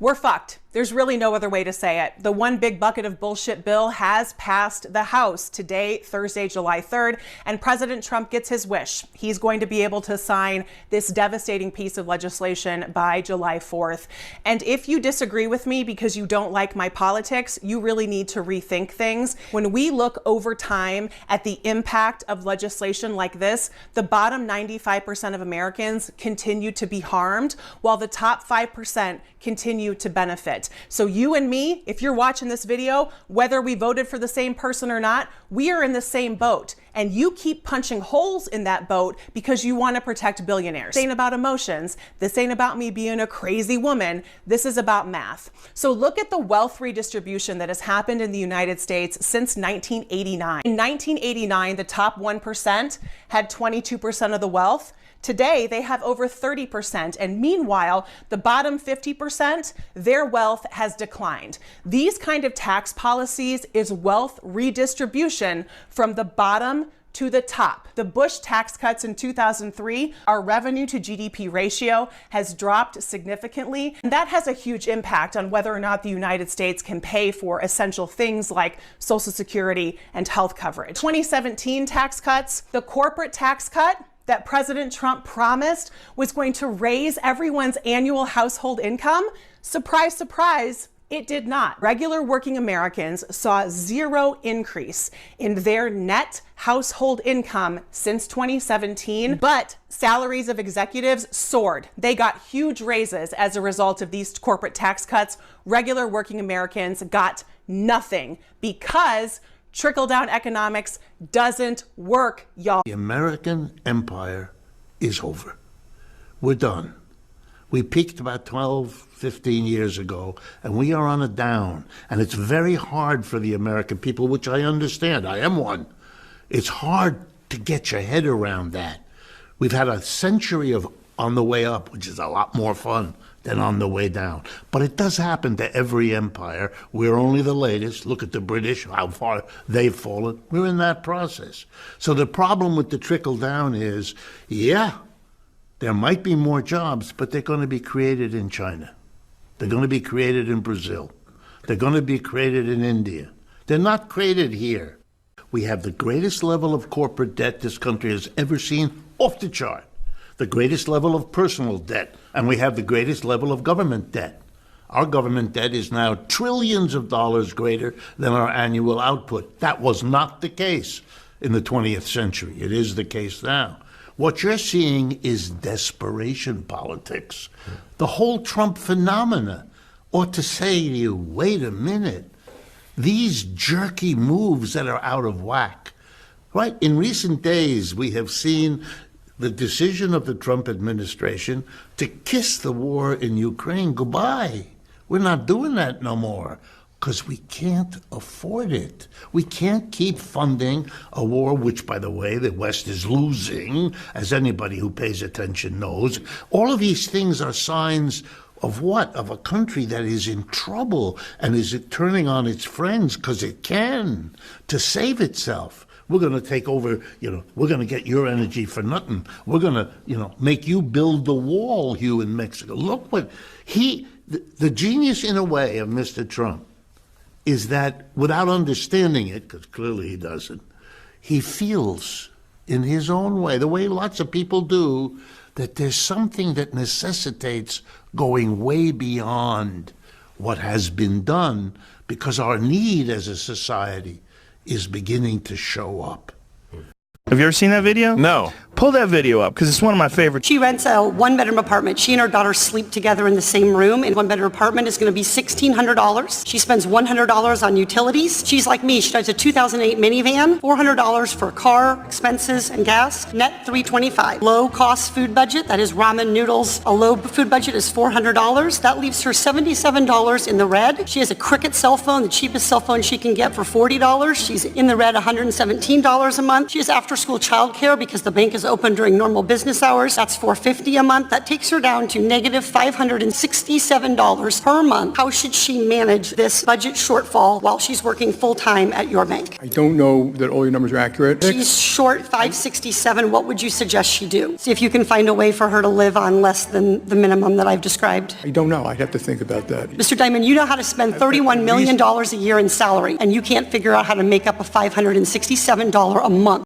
We're fucked. There's really no other way to say it. The one big bucket of bullshit bill has passed the House today, Thursday, July 3rd, and President Trump gets his wish. He's going to be able to sign this devastating piece of legislation by July 4th. And if you disagree with me because you don't like my politics, you really need to rethink things. When we look over time at the impact of legislation like this, the bottom 95% of Americans continue to be harmed, while the top 5% continue to benefit. So you and me, if you're watching this video, whether we voted for the same person or not, we are in the same boat. And you keep punching holes in that boat because you want to protect billionaires. This ain't about emotions. This ain't about me being a crazy woman. This is about math. So look at the wealth redistribution that has happened in the United States since 1989. In 1989, the top 1% had 22% of the wealth. Today, they have over 30%, and meanwhile, the bottom 50%, their wealth has declined. These kind of tax policies is wealth redistribution from the bottom to the top. The Bush tax cuts in 2003, our revenue to GDP ratio has dropped significantly, and that has a huge impact on whether or not the United States can pay for essential things like Social Security and health coverage. 2017 tax cuts, the corporate tax cut that President Trump promised was going to raise everyone's annual household income, surprise, surprise, it did not. Regular working Americans saw zero increase in their net household income since 2017, but salaries of executives soared. They got huge raises as a result of these corporate tax cuts. Regular working Americans got nothing because trickle-down economics doesn't work, y'all. The American empire is over. We're done. We peaked about 12, 15 years ago, and we are on a down. And it's very hard for the American people, which I understand. I am one. It's hard to get your head around that. We've had a century of on the way up, which is a lot more fun than on the way down. But it does happen to every empire. We're only the latest. Look at the British, how far they've fallen. We're in that process. So the problem with the trickle down is, yeah, there might be more jobs, but they're going to be created in China. They're going to be created in Brazil. They're going to be created in India. They're not created here. We have the greatest level of corporate debt this country has ever seen, off the chart. The greatest level of personal debt, and we have the greatest level of government debt. Our government debt is now trillions of dollars greater than our annual output. That was not the case in the 20th century. It is the case now. What you're seeing is desperation politics. The whole Trump phenomena ought to say to you, wait a minute, these jerky moves that are out of whack, right? In recent days, we have seen the decision of the Trump administration to kiss the war in Ukraine goodbye. We're not doing that no more because we can't afford it. We can't keep funding a war, which, by the way, the West is losing, as anybody who pays attention knows. All of these things are signs of what? Of a country that is in trouble and is turning on its friends because it can to save itself. We're going to take over, we're going to get your energy for nothing. We're going to, make you build the wall, you in Mexico. Look what the genius in a way of Mr. Trump is that without understanding it, because clearly he doesn't, he feels in his own way, the way lots of people do, that there's something that necessitates going way beyond what has been done because our need as a society is beginning to show up. Have you ever seen that video? No. Pull that video up, because it's one of my favorites. She rents a one-bedroom apartment. She and her daughter sleep together in the same room. And one-bedroom apartment is going to be $1,600. She spends $100 on utilities. She's like me. She drives a 2008 minivan, $400 for car, expenses, and gas. Net $325. Low-cost food budget, that is ramen noodles. A low food budget is $400. That leaves her $77 in the red. She has a Cricket cell phone, the cheapest cell phone she can get for $40. She's in the red $117 a month. She has after-school childcare because the bank is open during normal business hours. That's $450 a month. That takes her down to negative $567 per month. How should she manage this budget shortfall while she's working full-time at your bank? I don't know that all your numbers are accurate. She's short $567. What would you suggest she do? See if you can find a way for her to live on less than the minimum that I've described. I don't know. I'd have to think about that. Mr. Diamond, you know how to spend $31 million a year in salary, and you can't figure out how to make up a $567 a month.